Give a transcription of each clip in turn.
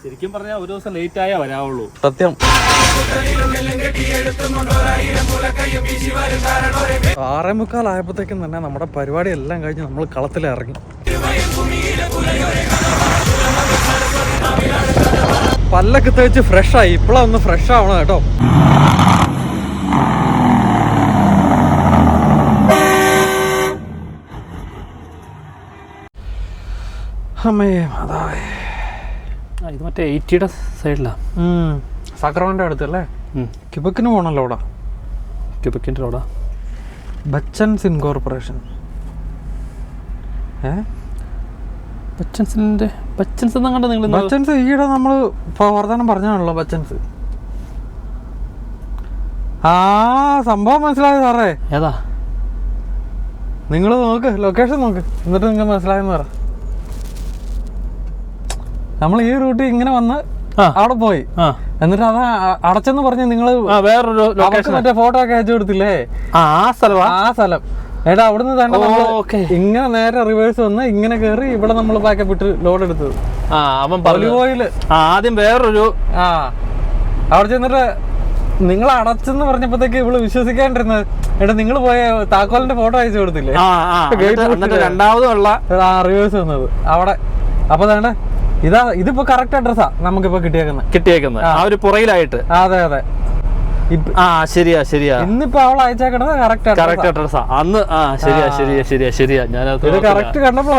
ശരിക്കും പറഞ്ഞാൽ ഒരു ദിവസം ലേറ്റ് ആയാ വരാവുള്ളൂ. സത്യം. 6:45 ആയപ്പോഴത്തേക്കും തന്നെ നമ്മുടെ പരിപാടി എല്ലാം കഴിഞ്ഞ് നമ്മൾ കളത്തിലിറങ്ങി. പല്ലൊക്കെ തേച്ച് ഫ്രഷായി. ഇപ്പോഴാ ഒന്ന് ഫ്രഷ് ആവണം കേട്ടോ. അമ്മേ അതാവേ. ഇത് മറ്റേ 80യുടെ സൈഡിലാണ്, സാക്രമൻ്റെ അടുത്തല്ലേ? ക്യൂബക്കിന് പോകണല്ലോ അവിടെ. ക്യൂബക്കിൻ്റെ റോഡാ. ബച്ചൻസ് ഇൻകോർപ്പറേഷൻ. ബച്ചൻസ് എന്നാ കണ്ട നിങ്ങൾ? ബച്ചൻസ് ഈയിടെ നമ്മൾ വർത്തമാനം പറഞ്ഞാണല്ലോ ബച്ചൻസ്. ആ സംഭവം മനസ്സിലായോ സാറേ? ഏതാ? നിങ്ങൾ നോക്ക്, ലൊക്കേഷൻ നോക്ക്, എന്നിട്ട് നിങ്ങൾക്ക് മനസ്സിലായെന്ന് പറ. നമ്മൾ ഈ റൂട്ടിൽ ഇങ്ങനെ വന്ന് അവിടെ പോയി, എന്നിട്ട് അത് അടച്ചെന്ന് പറഞ്ഞ് നിങ്ങൾ വേറൊരു മറ്റേ ഫോട്ടോ ഒക്കെ അയച്ചു കൊടുത്തില്ലേ? ആ സ്ഥലം. ഏട്ടാ അവിടുന്ന് തന്നെ ഇങ്ങനെ നേരെ റിവേഴ്സ് വന്ന് ഇങ്ങനെ കയറി ഇവിടെ നമ്മൾ പാക്കപ്പ് ഇട്ട് ലോഡ് എടുത്തത്. ഒലിവ് ഓയിൽ ആദ്യം വേറൊരു അവിടെ ചെന്നിട്ട് നിങ്ങൾ അടച്ചെന്ന് പറഞ്ഞപ്പോഴത്തേക്ക് ഇവള് വിശ്വസിക്കാണ്ടിരുന്നത്. ഏട്ടാ നിങ്ങൾ പോയ താക്കോലിന്റെ ഫോട്ടോ അയച്ചു കൊടുത്തില്ലേ? രണ്ടാമതുള്ള റിവേഴ്സ് വന്നത് അവിടെ. അപ്പൊ വേണ്ട ഇതിപ്പോ കറക്റ്റ് അഡ്രസ്സാ നമുക്കിപ്പോ കിട്ടിയേക്കുന്നത്. ആ ഒരു പുറയിലായിട്ട്. അതെ. ശരിയാ. ഇന്നിപ്പോ അവൾ അയച്ചേക്കണത് കറക്റ്റ് അഡ്രസ്സാ. അന്ന് ശരിയാ. ഞാനത് കറക്റ്റ് കണ്ടപ്പോ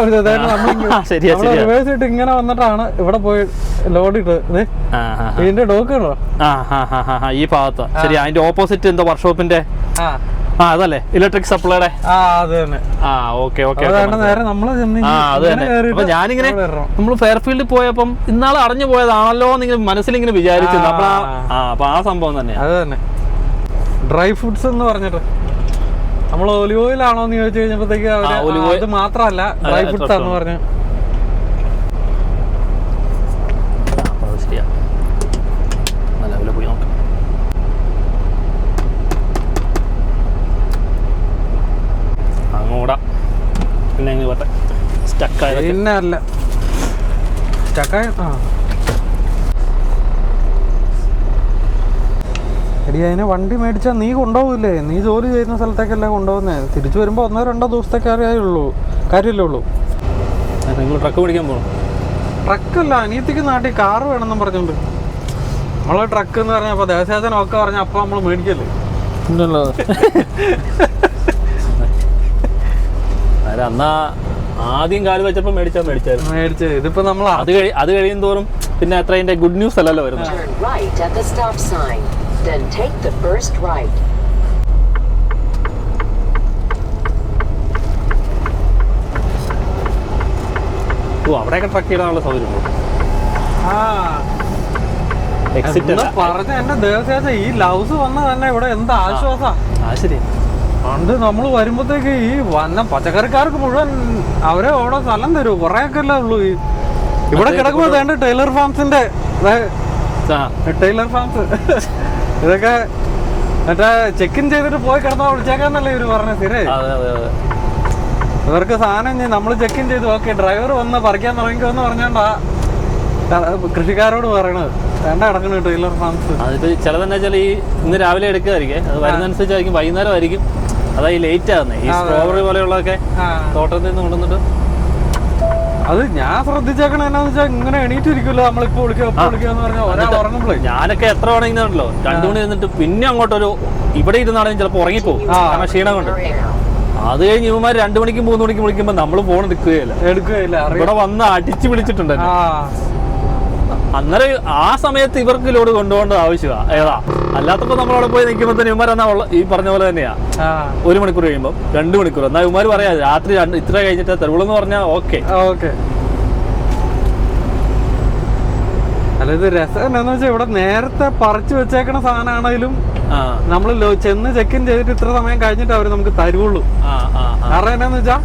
റിവേഴ്സ് ഇട്ട് ഇങ്ങനെ വന്നിട്ടാണ് ഇവിടെ പോയി ലോഡ് ഇട്ടത്. ഇതിന്റെ ഡോക്കുണ്ടോ ഈ ഭാഗത്ത്? ശരി, അതിന്റെ ഓപ്പോസിറ്റ് എന്തോ വർക്ക്ഷോപ്പിന്റെ അതല്ലേ, ഇലക്ട്രിക് സപ്ലൈയുടെ. ഞാനിങ്ങനെ നമ്മള് ഫെയർഫീൽഡിൽ പോയപ്പം ഇന്നാളെ അറിഞ്ഞു പോയതാണല്ലോ എന്നിങ്ങനെ മനസ്സിലിങ്ങനെ വിചാരിച്ചു. അപ്പൊ ആ സംഭവം തന്നെയാ. അത് തന്നെ. ഡ്രൈ ഫ്രൂട്ട്സ് എന്ന് പറഞ്ഞിട്ട് നമ്മൾ ഒലിവ് ഓയിൽ ആണോ എന്ന് ചോദിച്ചു കഴിഞ്ഞപ്പോഴത്തേക്ക് ഇത് മാത്രമല്ല ഡ്രൈ ഫ്രൂട്ട്സ് ആണെന്ന് പറഞ്ഞു. എടി അതിനെ വണ്ടി മേടിച്ചാൽ നീ കൊണ്ടുപോകില്ലേ? നീ ജോലി ചെയ്യുന്ന സ്ഥലത്തേക്കല്ലേ കൊണ്ടുപോകുന്നേ. തിരിച്ചു വരുമ്പോൾ 1-2 ദിവസത്തെ കാര്യമല്ലേ ഉള്ളൂ. നിങ്ങൾ ട്രക്ക് മേടിക്കാൻ പോകണം? ട്രക്കല്ല, അനിയത്തിക്ക് നാട്ടിൽ കാറ് വേണമെന്നും പറഞ്ഞോണ്ട് നമ്മളെ ട്രക്ക് എന്ന് പറഞ്ഞപ്പോ ദേശാസനൊക്കെ പറഞ്ഞ അപ്പൊ നമ്മള് മേടിക്കല്ലേ. എന്നാ ആദ്യം കാല് വെച്ചപ്പോ മേടിച്ചായിരുന്നു. ഇതിപ്പോ നമ്മൾ അത് കഴിയും തോറും പിന്നെ അത്ര അതിന്റെ ഗുഡ് ന്യൂസ് അല്ലല്ലോ വരുന്നത്. അവിടെയൊക്കെ ട്രക്ക് ചെയ്യാനുള്ള സൗകര്യം പറഞ്ഞ എന്റെ ദേവസ്യ ഈ ലൗസ് വന്ന തന്നെ ഇവിടെ എന്താ ആശ്വാസാ. ശരി. പണ്ട് നമ്മൾ വരുമ്പോഴത്തേക്ക് ഈ വന്ന പച്ചക്കറിക്കാർക്ക് മുഴുവൻ അവരെ അവിടെ സ്ഥലം തരൂ. കുറെയൊക്കെ അല്ലേ ഉള്ളൂ. ഇവിടെ കിടക്കുമ്പോ വേണ്ട ടൈലർ ഫാംസ് ഇതൊക്കെ മറ്റേ ചെക്ക് ഇൻ ചെയ്തിട്ട് പോയി കിടന്നാ വിളിച്ചേക്കാന്നല്ലേ ഇവര് പറഞ്ഞ സ്ഥിരേ. ഇവർക്ക് സാധനം നമ്മൾ ചെക്ക് ഇൻ ചെയ്തു, ഓക്കെ ഡ്രൈവർ വന്ന് പറിക്കാൻ തുടങ്ങിക്കോന്ന് പറഞ്ഞോണ്ടാ കൃഷിക്കാരോട് പറയണത്. വേണ്ട കിടക്കണ ടൈലർ ഫാംസ്. അതിപ്പോ ചിലതെന്നാ വെച്ചാൽ ഈ ഇന്ന് രാവിലെ എടുക്കുമായിരിക്കും, അത് വരുന്നതനുസരിച്ചായിരിക്കും വൈകുന്നേരം ആയിരിക്കും. അതാ ഈ ലേറ്റ് ആകുന്നത്. ഈ സ്ട്രോബെറി പോലെയുള്ളതൊക്കെ തോട്ടത്തിൽ നിന്ന് കൊണ്ടുവന്നിട്ട് അത് ഞാൻ ശ്രദ്ധിച്ചേക്കണ എന്നാന്ന് വെച്ചാൽ ഇങ്ങനെ എണീറ്റിരിക്കുമല്ലോ നമ്മളിപ്പോ വിളിക്കാന്ന് പറഞ്ഞാൽ. ഞാനൊക്കെ എത്ര വേണമെങ്കിലുണ്ടല്ലോ 2 മണി നിന്നിട്ട് പിന്നെ അങ്ങോട്ടൊരു ഇവിടെ ഇരുന്നാണെങ്കിൽ ചിലപ്പോൾ ഉറങ്ങിപ്പോകും, കാരണം ക്ഷീണം കൊണ്ട്. അത് കഴിഞ്ഞ് ഇവന്മാർ 2 മണിക്കും 3 മണിക്കും വിളിക്കുമ്പോ നമ്മള് ഫോൺ എടുക്കുകയില്ല. ഇവിടെ വന്ന് അടിച്ചു വിളിച്ചിട്ടുണ്ട്. അന്നേരം ആ സമയത്ത് ഇവർക്ക് ലോഡ് കൊണ്ടുപോകേണ്ട ആവശ്യമാണ്. ഏതാ അല്ലാത്തപ്പോ നമ്മളവിടെ പോയി നിൽക്കുമ്പോ തന്നെ ഇവന്മാരെന്നാ ഈ പറഞ്ഞ പോലെ തന്നെയാ. 1 മണിക്കൂർ കഴിയുമ്പോ 2 മണിക്കൂർ. എന്നാ ഇവന്മാര് പറയാ രാത്രി ഇത്ര കഴിഞ്ഞിട്ട് തെരുവുള്ളെന്ന് പറഞ്ഞാൽ ഓക്കെ. അല്ല ഇത് രസം എന്താന്ന് വെച്ചാൽ ഇവിടെ നേരത്തെ പറിച്ചു വെച്ചേക്കണ സാധനമാണെങ്കിലും നമ്മള് ചെന്ന് ചെക്ക് ഇൻ ചെയ്തിട്ട് ഇത്ര സമയം കഴിഞ്ഞിട്ട് അവര് നമുക്ക് തരുവുള്ളൂ. കാരണം എന്നാന്ന് വെച്ചാ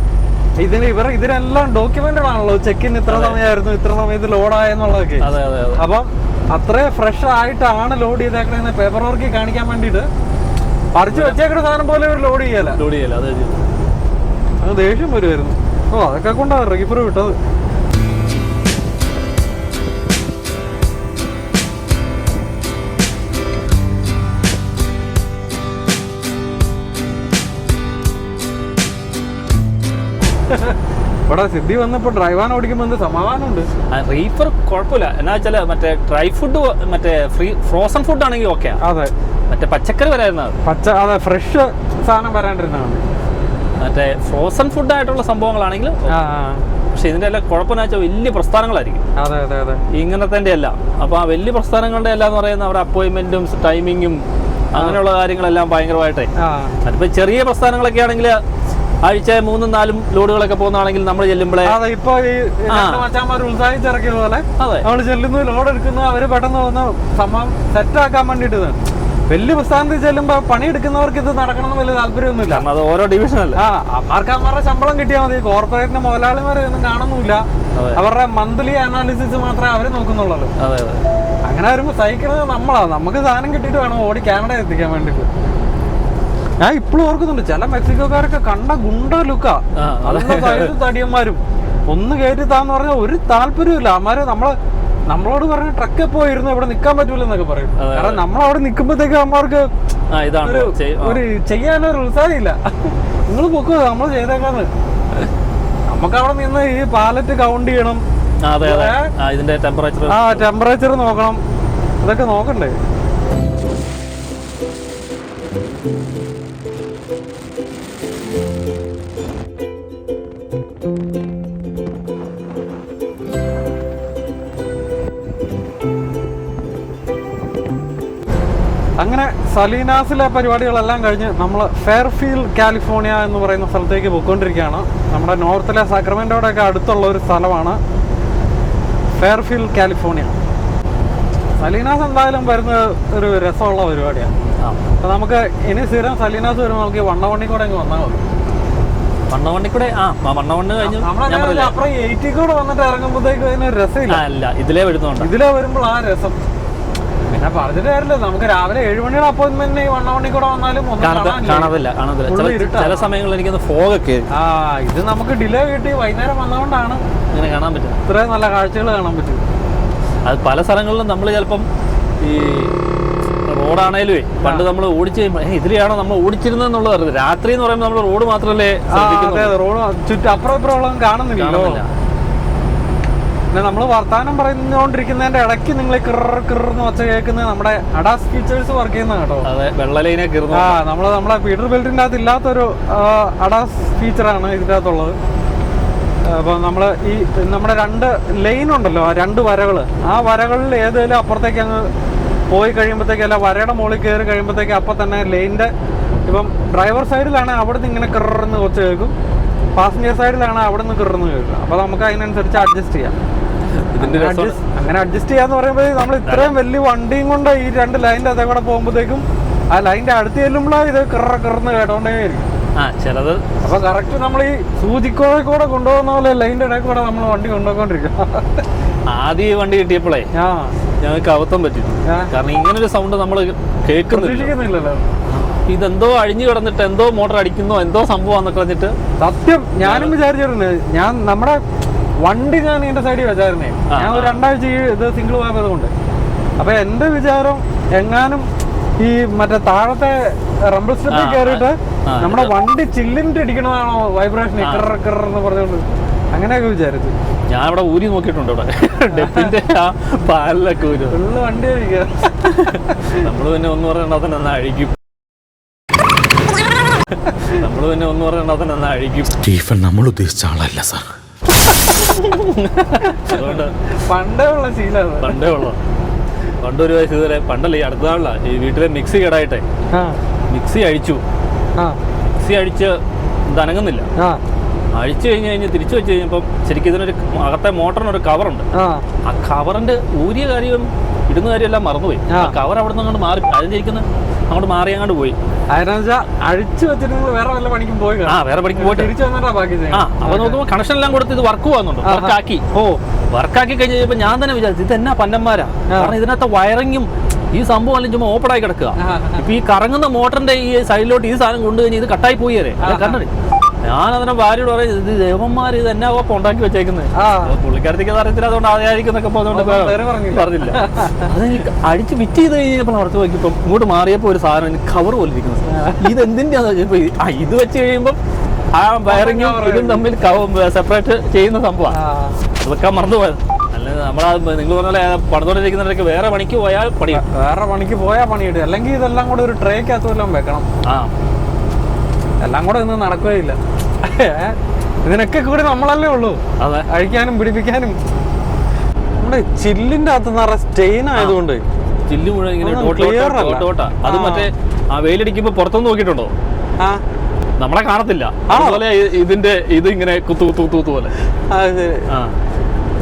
ഇതിനെല്ലാം ഡോക്യുമെന്റഡ് ആണല്ലോ. ചെക്ക് ഇൻ ഇത്ര സമയമായിരുന്നു, ഇത്ര സമയത്ത് ലോഡായെന്നുള്ളതൊക്കെ. അപ്പം അത്രേ ഫ്രഷ് ആയിട്ടാണ് ലോഡ് ചെയ്തേക്കണെന്ന് പേപ്പർ വർക്ക് കാണിക്കാൻ വേണ്ടിട്ട് പറിച്ചു വെച്ചേക്കണ സാധനം പോലെ ഒരു ലോഡ് ചെയ്യല. അത് ദേഷ്യം വരുമായിരുന്നു. അതൊക്കെ കൊണ്ടാണ് റെഗിഫർ വിട്ടത്. ഇവിടെ സിദ്ധി വന്നപ്പോ ഡ്രൈവാൻ ഓടിക്കുമ്പോ എന്ത് സമാധാനമുണ്ട്. റീഫർ കുഴപ്പമില്ല. എന്നാ വെച്ചാൽ മറ്റേ ഡ്രൈ ഫുഡ് മറ്റേ ഫ്രോസൺ ഫുഡ് ആണെങ്കിൽ ഓക്കെ. അതെ, മറ്റേ പച്ചക്കറി വരായിരുന്നത് അതെ ഫ്രഷ് സാധനം വരാണ്ടിരുന്നതാണ്. മറ്റേ ഫ്രോസൺ ഫുഡ് ആയിട്ടുള്ള സംഭവങ്ങളാണെങ്കിൽ. പക്ഷെ ഇതിന്റെ എല്ലാം കുഴപ്പമെന്ന് വെച്ചാൽ വലിയ പ്രസ്ഥാനങ്ങളായിരിക്കും. അതെ അതെ അതെ, ഇങ്ങനത്തെ അല്ല. അപ്പൊ ആ വലിയ പ്രസ്ഥാനങ്ങളുടെ എല്ലാം എന്ന് പറയുന്നത് അവരുടെ അപ്പോയിന്റ്മെന്റും ടൈമിങ്ങും അങ്ങനെയുള്ള കാര്യങ്ങളെല്ലാം ഭയങ്കരമായിട്ടേ. അതിപ്പോ ചെറിയ പ്രസ്ഥാനങ്ങളൊക്കെ ആണെങ്കിൽ ആഴ്ച 3-4 ലോഡുകളൊക്കെ പോകുന്നതാണെങ്കിൽ നമ്മൾ ചെല്ലുമ്പോഴേ ഇപ്പൊ ഈ മച്ചാന്മാർ ഉത്സാഹിച്ചിറക്കിയ പോലെ നമ്മള് ചെല്ലുന്നു, ലോഡ് എടുക്കുന്നു, അവര് പെട്ടെന്ന് വന്ന് സംഭവം സെറ്റാക്കാൻ വേണ്ടിട്ട്. വലിയ പ്രസ്ഥാനത്തിൽ ചെല്ലുമ്പോ പണിയെടുക്കുന്നവർക്ക് ഇത് നടക്കണമെന്ന് വലിയ താല്പര്യമൊന്നുമില്ല. അത് ഓരോ ഡിവിഷനല്ല. അവരുടെ ശമ്പളം കിട്ടിയാൽ മതി. കോർപ്പറേറ്റിന്റെ മുതലാളിമാരെ ഒന്നും കാണുന്നില്ല. അവരുടെ മന്ത്ലി അനാലിസിസ് മാത്രമേ അവര് നോക്കുന്നുള്ളൂ. അങ്ങനെ വരുമ്പോ സഹിക്കുന്നത് നമ്മളാ. നമുക്ക് സാധനം കിട്ടിയിട്ട് വേണം ഓടി കാനഡ എത്തിക്കാൻ വേണ്ടിട്ട്. ഞാൻ ഇപ്പോഴും ഓർക്കുന്നുണ്ട്, ചില മെക്സിക്കോക്കാരൊക്കെ കണ്ട ഗുണ്ട ലുക്കാ, തടിയന്മാരും. ഒന്ന് കയറ്റിത്താന്ന് പറഞ്ഞാൽ ഒരു താല്പര്യമില്ല. അമ്മാര് നമ്മളോട് പറഞ്ഞ ട്രക്ക് പോയിരുന്നു ഇവിടെ നിക്കാൻ പറ്റൂല എന്നൊക്കെ പറയും. കാരണം നമ്മളവിടെ നിക്കുമ്പോഴത്തേക്ക് അമ്മമാർക്ക് ഒരു ചെയ്യാനൊരു ഉത്സാഹമില്ല. നിങ്ങൾ പൊക്കോ, നമ്മൾ ചെയ്തേക്കാന്ന്. നമുക്ക് അവിടെ നിന്ന് ഈ പാലറ്റ് കൗണ്ട് ചെയ്യണം, ടെമ്പറേച്ചർ നോക്കണം, ഇതൊക്കെ നോക്കണ്ടേ. അങ്ങനെ സലീനാസിലെ പരിപാടികളെല്ലാം കഴിഞ്ഞ് നമ്മൾ ഫെയർഫീൽഡ് കാലിഫോർണിയ എന്ന് പറയുന്ന സ്ഥലത്തേക്ക് പോയിക്കൊണ്ടിരിക്കുകയാണ്. നമ്മുടെ നോർത്തിലെ സാക്രമെന്റോടെയൊക്കെ അടുത്തുള്ള ഒരു സ്ഥലമാണ് ഫെയർഫീൽഡ് കാലിഫോർണിയ. സലീനാസ് എന്തായാലും വരുന്ന ഒരു രസമുള്ള പരിപാടിയാണ്. അപ്പോൾ നമുക്ക് ഇനി സ്ഥിരം സലീനാസ് വരുമ്പോൾ നമുക്ക് വണ്ണവണ്ണി കൂടെ അങ്ങ് വന്നാൽ മതി. വണ്ണവണ്ണി കൂടെ അപ്പുറം 80 കൂടെ വന്നിട്ട് ഇറങ്ങുമ്പോഴത്തേക്ക് അതിനൊരു രസമില്ല. ഇതിലേ വരുന്നുണ്ട്. ഇതിലേ വരുമ്പോൾ ആ രസം പിന്നെ പറഞ്ഞിട്ട് കാര്യമില്ല. നമുക്ക് രാവിലെ 7 മണിയുടെ അപ്പോയിന്റ്മെന്റ് വണ്ണവണ്ണി കൂടെ വന്നാലും ചില സമയങ്ങളിൽ എനിക്ക് ഫോഗൊക്കെ. ഇത് നമുക്ക് ഡിലേ കിട്ടി വൈകുന്നേരം വന്നതുകൊണ്ടാണ് ഇങ്ങനെ കാണാൻ പറ്റും. ഇത്രയും നല്ല കാഴ്ചകൾ കാണാൻ പറ്റും. അത് പല സ്ഥലങ്ങളിലും നമ്മൾ ചിലപ്പം ഈ റോഡാണേലുവേ പണ്ട് നമ്മൾ ഓടിച്ച് കഴിയുമ്പോൾ ഇതിലെയാണോ നമ്മൾ ഓടിച്ചിരുന്നെന്നുള്ളത് അറിയില്ല. രാത്രി എന്ന് പറയുമ്പോൾ നമ്മൾ റോഡ് മാത്രമല്ലേ റോഡ് ചുറ്റും അപ്പുറം ഇപ്പുറം കാണുന്നില്ലല്ലോ. പിന്നെ നമ്മൾ വർത്താനം പറഞ്ഞുകൊണ്ടിരിക്കുന്നതിന്റെ ഇടയ്ക്ക് നിങ്ങൾ കിറന്ന് വച്ച കേൾക്കുന്നത് നമ്മുടെ അഡാസ് ഫീച്ചേഴ്സ് വർക്ക് ചെയ്യുന്ന കേട്ടോ. വെള്ളലൈനെ നമ്മുടെ പീറ്റർ ബെൽറ്റിന്റെ അകത്ത് ഇല്ലാത്തൊരു അഡാസ് ഫീച്ചറാണ് ഇതിൻ്റെ അകത്തുള്ളത്. അപ്പോൾ നമ്മൾ ഈ നമ്മുടെ 2 ലൈൻ ഉണ്ടല്ലോ, 2 വരകൾ, ആ വരകളിൽ ഏതെങ്കിലും അപ്പുറത്തേക്ക് അങ്ങ് പോയി കഴിയുമ്പോഴത്തേക്ക് അല്ല വരയുടെ മുകളിൽ കയറി കഴിയുമ്പോഴത്തേക്ക് അപ്പം തന്നെ ലൈനിൻ്റെ ഇപ്പം ഡ്രൈവർ സൈഡിലാണ് അവിടെ നിന്ന് ഇങ്ങനെ കിറന്ന് കൊച്ച് കേൾക്കും, പാസഞ്ചർ സൈഡിലാണ് അവിടെ നിന്ന് കിറന്ന് കേൾക്കും. അപ്പോൾ നമുക്ക് അതിനനുസരിച്ച് അഡ്ജസ്റ്റ് ചെയ്യാം. അങ്ങനെ അഡ്ജസ്റ്റ് ചെയ്യാന്ന് പറയുമ്പോൾ നമ്മൾ ഇത്രയും വലിയ വണ്ടിയും കൊണ്ട് ഈ 2 ലൈനിൻ്റെ അതേ കൂടെ പോകുമ്പോഴത്തേക്കും ആ ലൈനിൻ്റെ അടുത്ത് ചെല്ലുമ്പോഴാണ് ഇത് കിറന്ന് കേട്ടോണ്ടേ ആയിരിക്കും. ചിലത് അപ്പൊ കറക്റ്റ് നമ്മൾ ഈ സൂചിക്കോടെ കൂടെ കൊണ്ടുപോകുന്ന പോലെ ലൈനിന്റെ ഇടയിൽ കൂടെ നമ്മൾ വണ്ടി കൊണ്ടുപോയിക്കൊണ്ടിരിക്കും. ആദ്യം ഈ വണ്ടി കിട്ടിയപ്പോഴേ ഞങ്ങൾക്ക് അബദ്ധം പറ്റി. കാരണം ഇങ്ങനൊരു സൗണ്ട് നമ്മൾ കേൾക്കുന്നില്ലല്ലോ. ഇതെന്തോ അഴിഞ്ഞു കിടന്നിട്ട് എന്തോ മോട്ടർ അടിക്കുന്നോ എന്തോ സംഭവം പറഞ്ഞിട്ട് സത്യം ഞാനും വിചാരിച്ചിട്ടുണ്ട്. നമ്മുടെ വണ്ടി ഞാൻ ഇതിന്റെ സൈഡിൽ വെച്ചായിരുന്നേ. ഞാൻ ഒരു 2 ആഴ്ച ഇത് സിംഗിൾ പോയത് കൊണ്ട്. അപ്പൊ എന്റെ വിചാരം എങ്ങാനും ഈ മറ്റേ താഴത്തെ റംബിൾ സ്റ്റെപ്പിൽ കയറിയിട്ട് നമ്മുടെ വണ്ടി ചില്ലിന്റെ ഇടിക്കണതാണോ വൈബ്രേഷൻ എന്ന് പറഞ്ഞുകൊണ്ട് അങ്ങനെയൊക്കെ വിചാരിച്ചു. ഞാൻ ഇവിടെ ഊരി നോക്കിയിട്ടുണ്ട്. ഇവിടെ ഡെപ്പിന്റെ ആ പാലിലൊക്കെ ഊരി ഫുള്ള് വണ്ടി കഴിക്കുക. നമ്മള് പിന്നെ ഒന്ന് പറയണ്ട തന്നെ അഴിക്കും. സ്റ്റീഫൻ നമ്മൾ ഉദ്ദേശിച്ച ആളല്ല സാർ. അതുകൊണ്ട് പണ്ടേ ഉള്ള ശീലമാണ്. പണ്ടൊരു വയസ്സ് ഇതുവരെ പണ്ടല്ലേ ഈ അടുത്ത നാളിലാ ഈ വീട്ടിലെ മിക്സി കേടായിട്ടെ മിക്സി അഴിച്ച് ഇത് അനങ്ങുന്നില്ല. അഴിച്ചു കഴിഞ്ഞ് തിരിച്ചു വെച്ച് കഴിഞ്ഞപ്പം ശരിക്കും ഇതിനൊരു അകത്തെ മോട്ടറിനൊരു കവറുണ്ട്. ആ കവറിന്റെ ഊരിയ കാര്യം ഇടുന്ന കാര്യമെല്ലാം മറന്നുപോയി. ആ കവർ അവിടെ നിന്ന് അങ്ങോട്ട് മാറി അതിരിക്കുന്ന അങ്ങോട്ട് മാറി അങ്ങോട്ട് പോയി. അഴിച്ചു വെച്ചിട്ട് വേറെ വല്ല പണിക്കും പോയി. വേറെ പണിക്ക് പോയിട്ട് തിരിച്ചു വന്നിട്ടാ ബാക്കി. അപ്പൊ നോക്കുമ്പോൾ കണക്ഷൻ എല്ലാം കൊടുത്ത് ഇത് വർക്ക് പോകുന്നുണ്ട്. വർക്കാക്കി കഴിഞ്ഞ് കഴിഞ്ഞപ്പോൾ ഞാൻ തന്നെ വിചാരിച്ചു ഇത് എന്നാ പന്നന്മാരാ. കാരണം ഇതിനകത്ത് വയറിങ്ങും ഈ സംഭവം അല്ലെങ്കിൽ ചുമ്മാ ഓപ്പൺ ആയി കിടക്കുക. ഇപ്പൊ ഈ കറങ്ങുന്ന മോട്ടറിന്റെ ഈ സൈഡിലോട്ട് ഈ സാധനം കൊണ്ടുകഴിഞ്ഞ് ഇത് കട്ടായി പോയേ കണ്ടത്. ഞാൻ അതിനെ ഭാര്യയോട് പറയും ഇത് ദേവന്മാർ ഇത് എന്നാ ഓപ്പം ഉണ്ടാക്കി വെച്ചേക്കുന്നത്. പുള്ളിക്കാരത്തേക്ക് അറിയത്തില്ല, അതുകൊണ്ട് ആയിരിക്കും എന്നൊക്കെ പറഞ്ഞില്ല. അതെനിക്ക് അടിച്ച് ഫിറ്റ് ചെയ്ത് കഴിഞ്ഞപ്പോൾ നടത്തി നോക്കിയപ്പം ഇങ്ങോട്ട് മാറിയപ്പോൾ ഒരു സാധനം കവർ പോലെ ഇരിക്കുന്നത്. ഇത് എന്തിൻ്റെയാന്ന് വെച്ചപ്പോൾ ഇത് വെച്ച് കഴിയുമ്പോൾ ആ വയറിങ്ങും ഇതും തമ്മിൽ സെപ്പറേറ്റ് ചെയ്യുന്ന സംഭവമാണ്. അതൊക്കെ മറന്നുപോയത്. അല്ല നമ്മളാ നിങ്ങൾ പറഞ്ഞ പോലെ പണിതോണ്ടിരിക്കുന്നവരൊക്കെ വേറെ പണിക്ക് പോയാൽ വേറെ പണിക്ക് പോയാൽ പണിയിടും. അല്ലെങ്കിൽ ഇതെല്ലാം കൂടെ ഒരു ട്രേക്കകത്ത് വല്ലതും വെക്കണം. എല്ലാം കൂടെ ഒന്നും നടക്കുകയില്ല. ഇതിനൊക്കെ കൂടി നമ്മളല്ലേ ഉള്ളൂ. അതെ, അഴിക്കാനും പിടിപ്പിക്കാനും. നമ്മുടെ ചില്ലിന്റെ അകത്ത് നിറ സ്റ്റെയിൻ ആയതുകൊണ്ട് ചില്ല് മുഴുവൻ ഇങ്ങനെ അത് മറ്റേ ആ വെയിലടിക്കുമ്പോ പുറത്തൊന്നും നോക്കിയിട്ടുണ്ടോ? നമ്മളെ കാണത്തില്ല. അതുപോലെ ഇതിന്റെ ഇത് ഇങ്ങനെ കുത്തു കുത്തു കുത്തു കുത്തു പോലെ.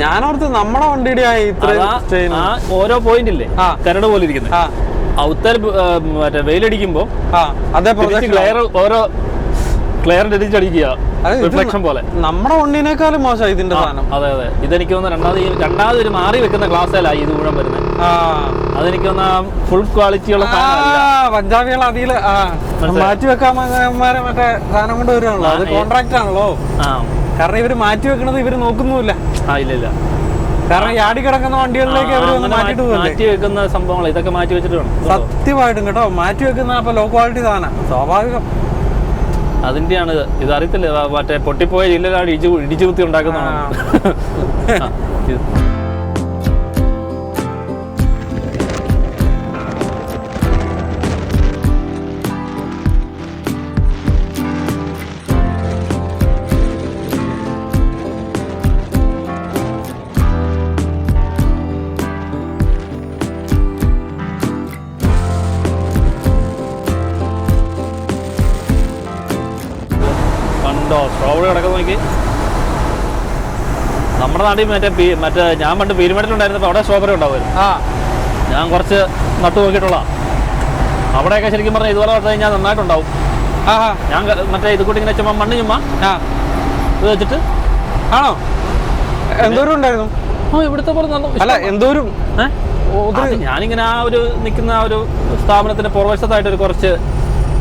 ഞാനോർത്ത് നമ്മുടെ വണ്ടിയുടെ ഓരോ പോയിന്റ് ഇല്ലേ കരട് പോലെ ഇരിക്കുന്നത്, ഔത്തൽ മറ്റേ വെയിലടിക്കുമ്പോ ഓരോ ക്ലിയർ തിരിച്ചടിക്കുക റിഫ്ലക്ഷൻ പോലെ. നമ്മുടെ വണ്ടിനേക്കാളും മോശം ഇതിന്റെ സാധനം. അതെ അതെ, ഇതെനിക്ക് തോന്നുന്നു രണ്ടാമത് ഒരു മാറി വെക്കുന്ന ക്ലാസ്സിലായി ഇത് മുഴുവൻ വരുന്നത്. അതെനിക്ക് തോന്നുന്ന ഫുൾ ക്വാളിറ്റിയുള്ള പഞ്ചാബികൾ അതിൽ മാറ്റി വെക്കാന്മാരെ മറ്റേ സാധനം കൊണ്ട് വരുവാണല്ലോ. അത് കോൺട്രാക്ട് ആണല്ലോ. കാരണം ഇവര് മാറ്റി വെക്കണത് ഇവര് നോക്കുന്നുമില്ല. ഇല്ല, കാരണം യാടി കിടക്കുന്ന വണ്ടികളിലേക്ക് മാറ്റി വെക്കുന്ന സംഭവങ്ങൾ ഇതൊക്കെ മാറ്റി വെച്ചിട്ട് വേണം. സത്യമായിട്ടും കേട്ടോ, മാറ്റി വെക്കുന്ന അപ്പൊ ലോ ക്വാളിറ്റി സാധനം സ്വാഭാവികം. അതിന്റെയാണ് ഇത് അറിയത്തില്ല. മറ്റേ പൊട്ടിപ്പോയ ജില്ലയിലാണ് ഇടിച്ചു കുത്തി ഉണ്ടാക്കുന്നതാണ്. സ്ട്രോബെറി കിടക്കുന്ന നോക്കി. നമ്മുടെ നാട്ടിൽ മറ്റേ ഞാൻ പണ്ട് പീരുമേട്ടിലുണ്ടായിരുന്നപ്പോൾ അവിടെ സ്ട്രോബെറി ഉണ്ടാവുമായിരുന്നു. ഞാൻ കുറച്ച് നട്ടു നോക്കിയിട്ടുള്ള അവിടെയൊക്കെ ശരിക്കും പറഞ്ഞാൽ ഇതുപോലെ നട്ടു കഴിഞ്ഞാൽ നന്നായിട്ടുണ്ടാവും. ഞാൻ മറ്റേ ഇത് കൂടി ഇങ്ങനെ ചുമ്മാ മണ്ണ് ചുമ്മാ ഇത് വെച്ചിട്ട്. ആണോ? എന്തോരം ഉണ്ടായിരുന്നു? ഇവിടുത്തെ പോലെ അല്ല എന്തോരം. ഞാനിങ്ങനെ ആ ഒരു നിൽക്കുന്ന ആ ഒരു സ്ഥാപനത്തിന്റെ പുറവശത്തായിട്ട് കുറച്ച്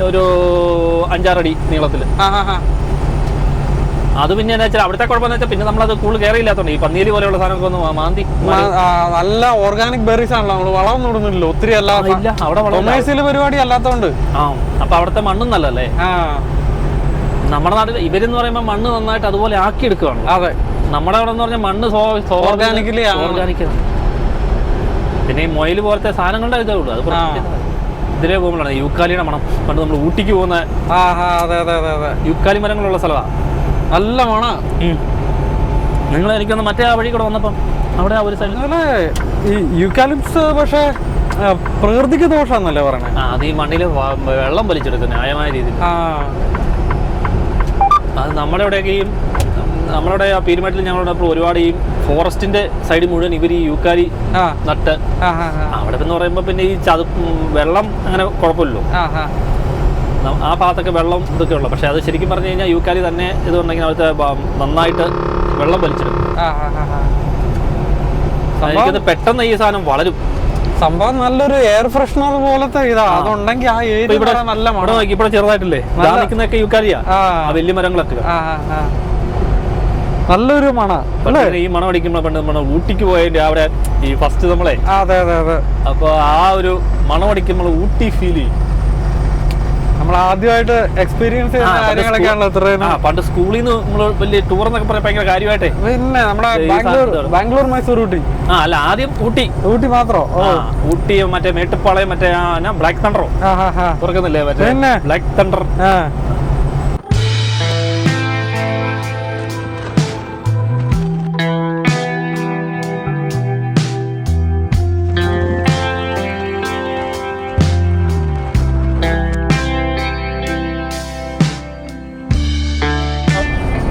ഒരു 5-6 അടി നീളത്തില്. അത് പിന്നെ എന്താ വെച്ചാൽ അവിടുത്തെ കുഴപ്പമെന്ന് വെച്ചാൽ പിന്നെ നമ്മളത് കൂടുതൽ കെയർ ഇല്ലാത്തതുകൊണ്ട് ഈ പന്നീലി പോലെയുള്ള സാധനമൊക്കെ ഒന്ന് മാന്തി. നല്ല ഓർഗാനിക് ബെറീസ് ആണല്ലോ, നമ്മള് വളം ഇടുന്നില്ല ഒത്തിരി. അവിടെ പരിപാടി അല്ലാത്തതുകൊണ്ട് അപ്പൊ അവിടുത്തെ മണ്ണും നല്ലല്ലേ. നമ്മുടെ നാട്ടിൽ ഇവരെന്ന് പറയുമ്പോൾ മണ്ണ് നന്നായിട്ട് അതുപോലെ ആക്കി എടുക്കുകയാണ്. അതെ, നമ്മുടെ അവിടെ എന്ന് പറഞ്ഞാൽ മണ്ണ് ഓർഗാനിക്കലി പിന്നെ ഈ മൊയിൽ പോലത്തെ സാധനങ്ങളുടെ ഇതേ ഉള്ളൂ. അത് ഇതിലേ പോകുമ്പോഴാണ് യൂക്കാലിയുടെ മണം. പണ്ട് നമ്മൾ ഊട്ടിക്ക് പോകുന്ന യൂക്കാലി മരങ്ങളുള്ള സ്ഥലമാണ്. നല്ല മണ. നിങ്ങൾ എനിക്കൊന്ന് മറ്റേ ആ വഴി കൂടെ വന്നപ്പം അവിടെ ഒരു സൈഡിൽ ഈ യൂക്കാലിപ്സ് പക്ഷേ പ്രകൃതിക്ക് ദോഷാന്നല്ലേ പറയണേ. അത് ഈ മണ്ണില് വെള്ളം വലിച്ചെടുക്കും ന്യായമായ രീതിയിൽ. അത് നമ്മുടെ ഇവിടെയൊക്കെ ഈ നമ്മളുടെ ആ പീരുമേട്ടിൽ ഞങ്ങളുടെ ഒരുപാട് ഈ ഫോറസ്റ്റിന്റെ സൈഡിൽ മുഴുവൻ ഇവർ ഈ യൂക്കാലി നട്ട്. അവിടെ എന്ന് പറയുമ്പോ പിന്നെ ഈ വെള്ളം അങ്ങനെ കുഴപ്പമില്ലല്ലോ. ആ ഭാഗത്തൊക്കെ വെള്ളം ഇതൊക്കെ ഉള്ളു. പക്ഷെ അത് ശരിക്കും പറഞ്ഞു കഴിഞ്ഞാൽ യൂക്കാലി തന്നെ ഇതുണ്ടെങ്കിൽ അവിടുത്തെ നന്നായിട്ട് വെള്ളം വലിച്ചെടുക്കും. എനിക്കത് പെട്ടെന്ന് ഈ സാധനം വളരും. സംഭവം നല്ലൊരു എയർ ഫ്രഷ്നർ പോലത്തെ ഇതാ. അതുണ്ടെങ്കിൽ ആ ഏരിയ നല്ല മണം. ഇവിടെ ചെറുതായിട്ടില്ലേ നിൽക്കുന്നൊക്കെ യൂക്കാലിയാ, വലിയ മരങ്ങളൊക്കെ നല്ലൊരു മണ. ഈ മണം അടിക്കുമ്പോൾ പണ്ട് നമ്മൾ ഊട്ടിക്ക് പോയതിന്റെ അവിടെ ഈ ഫസ്റ്റ് നമ്മളെ അപ്പൊ ആ ഒരു മണം അടിക്കുമ്പോൾ ഊട്ടി ഫീൽ ചെയ്യും. നമ്മൾ ആദ്യമായിട്ട് എക്സ്പീരിയൻസ് ചെയ്യുന്ന കാര്യങ്ങളൊക്കെയാണല്ലോ. പണ്ട് സ്കൂളിൽ നിന്ന് നമ്മൾ വലിയ ടൂർ എന്നൊക്കെ പറയാൻ ഭയങ്കര കാര്യമായിട്ടേ. പിന്നെ നമ്മുടെ ബാംഗ്ലൂർ മൈസൂർ ഊട്ടി. അല്ല ആദ്യം ഊട്ടി മാത്രോ? ഊട്ടി മറ്റേ മേട്ടുപ്പാളയം മറ്റേ ബ്ലാക്ക് തണ്ടറോ തുറക്കുന്നില്ലേ മറ്റേ ബ്ലാക്ക് തണ്ടർ.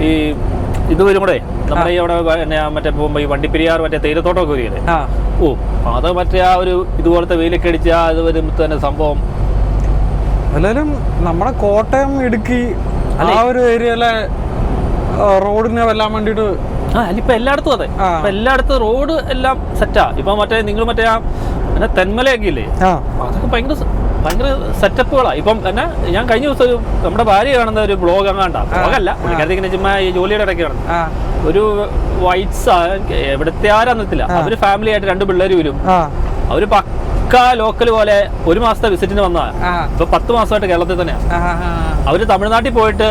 ഈ ഇതുവരും കൂടെ നമ്മുടെ ഈ അവിടെ മറ്റേ പോകുമ്പോ ഈ വണ്ടിപ്പെരിയാർ മറ്റേ തേയിലത്തോട്ടമൊക്കെ വരികയല്ലേ. അത് മറ്റേ ആ ഒരു ഇതുപോലത്തെ വെയിലൊക്കെ അടിച്ച് ആ ഇത് വരുമ്പോ തന്നെ സംഭവം. എല്ലാവരും നമ്മുടെ കോട്ടയം ഇടുക്കി ആ ഒരു ഏരിയയിലെ റോഡിനെ വെല്ലാൻ വേണ്ടിട്ട് ഇപ്പൊ എല്ലായിടത്തും അതെ. ഇപ്പൊ എല്ലായിടത്തും റോഡ് എല്ലാം സെറ്റാ. ഇപ്പൊ മറ്റേ നിങ്ങൾ മറ്റേ ആ പിന്നെ തെന്മലയൊക്കെ ഇല്ലേ, അതൊക്കെ ഭയങ്കര സെറ്റപ്പുകളാ. ഇപ്പം തന്നെ ഞാൻ കഴിഞ്ഞ ദിവസം നമ്മുടെ ഭാര്യ കാണുന്ന ഒരു ബ്ലോഗ് അങ്ങാണ്ടാ, ബ്ലോഗല്ല പുള്ളിക്കാരത്തേക്കിനെ ചുമ്മാ ഈ ജോലിയുടെ ഇടയ്ക്ക് കാണുന്നു. ഒരു വൈറ്റ്സ് എവിടത്തെ ആരാന്നില്ല, അവര് ഫാമിലി ആയിട്ട് 2 പിള്ളേര് വരും. അവര് പക്കാ ലോക്കൽ പോലെ 1 മാസത്തെ വിസിറ്റിന് വന്നതാ. ഇപ്പൊ 10 മാസമായിട്ട് കേരളത്തിൽ തന്നെയാ. അവര് തമിഴ്നാട്ടിൽ പോയിട്ട്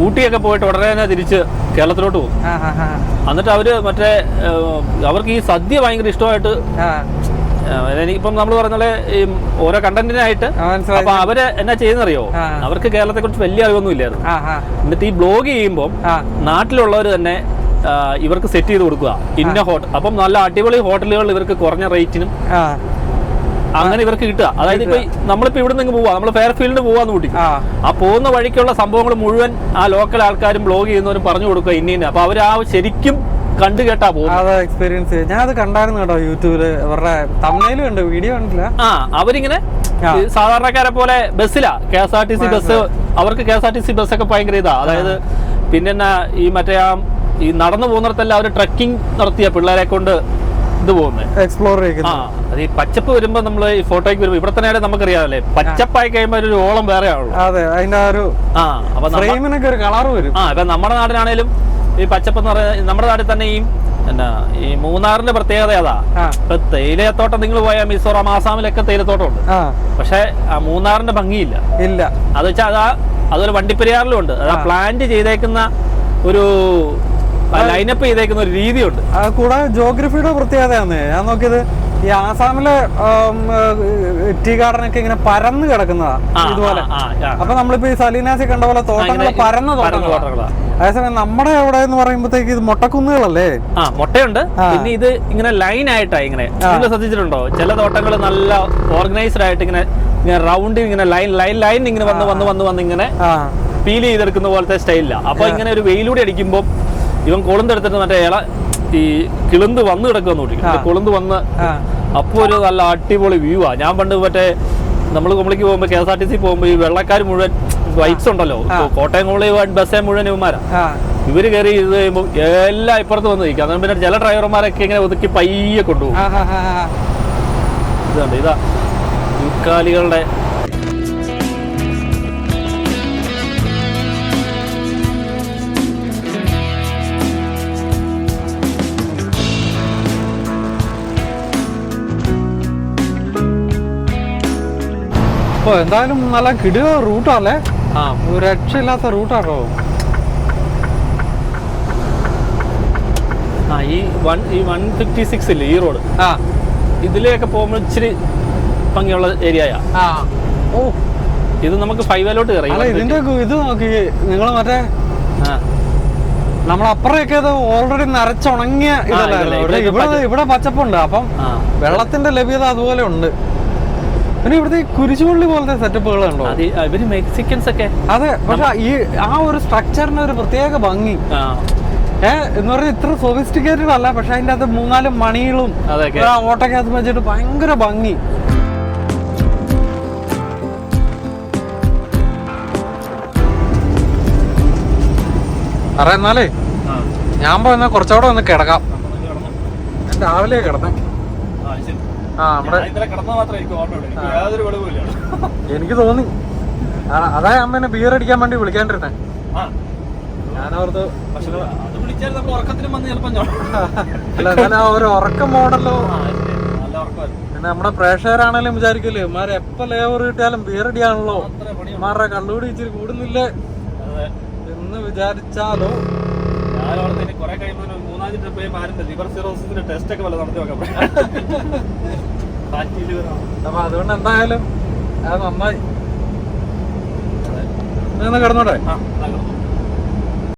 ഊട്ടിയൊക്കെ പോയിട്ട് ഉടനെ തന്നെ തിരിച്ച് കേരളത്തിലോട്ട് പോകും. എന്നിട്ട് അവര് മറ്റേ അവർക്ക് ഈ സദ്യ ഭയങ്കര ഇഷ്ടമായിട്ട്, ഇപ്പം നമ്മൾ പറഞ്ഞ ഈ ഓരോ കണ്ടന്റിനായിട്ട്. അപ്പൊ അവര് എന്നാ ചെയ്യുന്നറിയോ, അവർക്ക് കേരളത്തെ കുറിച്ച് വലിയ അറിവൊന്നും ഇല്ലായിരുന്നു. എന്നിട്ട് ഈ ബ്ലോഗ് ചെയ്യുമ്പോൾ നാട്ടിലുള്ളവർ തന്നെ ഇവർക്ക് സെറ്റ് ചെയ്ത് കൊടുക്കുക ഇന്ന ഹോട്ടൽ. അപ്പം നല്ല അടിപൊളി ഹോട്ടലുകൾ ഇവർക്ക് കുറഞ്ഞ റേറ്റിനും അങ്ങനെ ഇവർക്ക് കിട്ടുക. അതായത് ഇപ്പൊ നമ്മളിപ്പോ ഇവിടെ നിന്ന് പോവാ, നമ്മൾ ഫെയർഫീൽഡിന് പോവാന്ന് കൂട്ടി, ആ പോകുന്ന വഴിക്കുള്ള സംഭവങ്ങൾ മുഴുവൻ ആ ലോക്കൽ ആൾക്കാരും ബ്ലോഗ് ചെയ്യുന്നവരും പറഞ്ഞു കൊടുക്കുക ഇന്ന. അപ്പൊ അവർ ആ ശരിക്കും കണ്ടു കേട്ടാ പോകും. എക്സ്പീരിയൻസ് ഞാൻ അത് കണ്ടായിരുന്നു കേട്ടോ യൂട്യൂബില്, അവരുടെ തമിഴിലും ഉണ്ട്, വീഡിയോ കണ്ടില്ല. അവരിങ്ങനെ സാധാരണക്കാരെ പോലെ ബസ്സിലാ, KSRTC ബസ്. അവർക്ക് KSRTC ബസ്സൊക്കെ ഭയങ്കര ഇതാ. അതായത് പിന്നെ ഈ മറ്റേ ഈ നടന്നു പോകുന്നിടത്തെല്ലാം അവർ ട്രക്കിംഗ് നടത്തിയ പിള്ളേരെ കൊണ്ട് ഇത് പോകുന്നത് എക്സ്പ്ലോർ ചെയ്യുന്നത്. അത് ഈ പച്ചപ്പ് വരുമ്പോ നമ്മള് ഈ ഫോട്ടോയ്ക്ക് വരുമ്പോ ഇവിടെ തന്നെ നമുക്കറിയാമല്ലേ, പച്ചപ്പായി കഴിയുമ്പോ ഒരു ഓളം വേറെ ആണല്ലോ. അതെ, അതിന്റെ ഒരു ഫ്രെയിമിനൊക്കെ ഒരു കളർ വരും. ഇപ്പൊ നമ്മുടെ നാടിനാണേലും ഈ പച്ചപ്പ് എന്ന് പറയുന്നത്, നമ്മുടെ നാട്ടിൽ തന്നെ ഈ മൂന്നാറിന്റെ പ്രത്യേകത അതാ. ഇപ്പൊ തേയിലത്തോട്ടം നിങ്ങൾ പോയാൽ മിസോറാം, ആസാമിലൊക്കെ തേയിലത്തോട്ടം ഉണ്ട്. പക്ഷെ ആ മൂന്നാറിന്റെ ഭംഗിയില്ല. ഇല്ല, അത് വെച്ചാൽ അതുപോലെ വണ്ടിപ്പെരിയാറിലും ഉണ്ട്. അത് പ്ലാന്റ് ചെയ്തേക്കുന്ന ഒരു ലൈനപ്പ് ചെയ്തേക്കുന്ന ഒരു രീതിയുണ്ട്. കൂടാതെ ജോഗ്രഫിയുടെ പ്രത്യേകതയാണ് ഞാൻ നോക്കിയത്. ഈ ആസാമിലെ ടീ ഗാർഡൻ ഒക്കെ ഇങ്ങനെ പരന്ന് കിടക്കുന്നതാ ഇതുപോലെ. അപ്പൊ നമ്മളിപ്പോ ഈ സലീനാസി കണ്ട പോലെ തോട്ടങ്ങൾ പരന്ന തോട്ടങ്ങളാ. അതേസമയം നമ്മുടെ അവിടെ എന്ന് പറയുമ്പോഴത്തേക്ക് ഇത് മൊട്ടക്കുന്നുകളല്ലേ. മുട്ടയുണ്ട്. പിന്നെ ഇത് ഇങ്ങനെ ലൈൻ ആയിട്ടാ ഇങ്ങനെ. നിങ്ങൾ ശ്രദ്ധിച്ചിട്ടുണ്ടോ, ചില തോട്ടങ്ങൾ നല്ല ഓർഗനൈസ്ഡ് ആയിട്ട് ഇങ്ങനെ റൗണ്ട് ഇങ്ങനെ ലൈൻ ഇങ്ങനെ വന്ന് ഇങ്ങനെ പീൽ ചെയ്തെടുക്കുന്ന പോലത്തെ സ്റ്റൈലില്ല. അപ്പൊ ഇങ്ങനെ ഒരു വെയിലൂടെ അടിക്കുമ്പോൾ ഇവൻ കൊളുന്തെടുത്തിട്ട് മറ്റേ ഈ കിളുന്ത് വന്ന് കിടക്കുമെന്ന് നോക്കി, കൊളുന്ത് വന്ന് അപ്പൊ ഒരു നല്ല അടിപൊളി വ്യൂ ആ. ഞാൻ പണ്ട് മറ്റേ നമ്മൾ കുമളിക്ക് പോകുമ്പോ KSRTC പോകുമ്പോ ഈ വെള്ളക്കാർ മുഴുവൻ വൈറ്റ്സ് ഉണ്ടല്ലോ, കോട്ടയം കുമളി ബസ്സേ മുഴുവൻ ഇവന്മാരാ. ഇവര് കയറി ഇത് കഴിയുമ്പോൾ എല്ലാം ഇപ്പുറത്ത് വന്ന് നിൽക്കും. അതുകൊണ്ട് പിന്നെ ചില ഡ്രൈവർമാരൊക്കെ ഇങ്ങനെ ഒതുക്കി പയ്യെ കൊണ്ടുപോകും. ഇതാ യുക്കാലികളുടെ എന്തായാലും നല്ല കിടില റൂട്ടാല്ലേ. ഒരു രക്ഷയില്ലാത്ത റൂട്ടാണോ. ഈ 156 ഇല്ലേ ഈ റോഡ്, ഇതിലേക്ക് പോകുമ്പോൾ ഇച്ചിരി ഭംഗിയുള്ള ഏരിയയാ. ഇത് നമുക്ക് 5 കയറി. ഇതിന്റെ ഇത് നോക്കി നിങ്ങൾ, മറ്റേ നമ്മളപ്പുറമൊക്കെ അത് ഓൾറെഡി നരച്ചുണങ്ങിയ ഇതല്ലായിരുന്നു. ഇവിടെ പച്ചപ്പുണ്ട്. അപ്പം വെള്ളത്തിന്റെ ലഭ്യത അതുപോലെ ഉണ്ട്. പിന്നെ ഇവിടുത്തെ കുരിശുപള്ളി പോലത്തെ സെറ്റപ്പുകളുണ്ടോ, ഇവര് മെക്സിക്കൻസ് ഒക്കെ. അതെ, പക്ഷെ ഈ ആ ഒരു സ്ട്രക്ചറിന് ഒരു പ്രത്യേക ഭംഗി എന്ന് പറഞ്ഞാൽ ഇത്ര സൊഫിസ്റ്റിക്കേറ്റഡ് അല്ല. പക്ഷെ അതിന്റെ അകത്ത് 3-4 മണികളും ഓട്ടക്കകത്ത് വെച്ചിട്ട് ഭയങ്കര ഭംഗി. എന്നാലേ ഞാൻ പോയെന്നാ കുറച്ചുകൂടെ ഒന്ന് കിടക്കാം. ഞാൻ രാവിലെ കിടന്നേ. എനിക്ക് തോന്നി അതാ അമ്മ എന്നെ ബിയർ അടിക്കാൻ വേണ്ടി വിളിക്കാണ്ടിരുന്നേ. ഞാനോർത്ത് അല്ല ഒരു ഉറക്കം മോഡല്ലോ. പിന്നെ നമ്മുടെ പ്രേക്ഷകരാണേലും വിചാരിക്കില്ലേ ഇമാരെ എപ്പ ലേവർ കിട്ടിയാലും ബിയർ അടിയാണല്ലോ, ഇമാരുടെ കള്ളുകൂടി ഇച്ചിരി കൂടുന്നില്ലേ എന്ന് വിചാരിച്ചാലോ. അപ്പൊ അതുകൊണ്ട് എന്തായാലും അത് നന്നായി. കിടന്നോട്ടെ.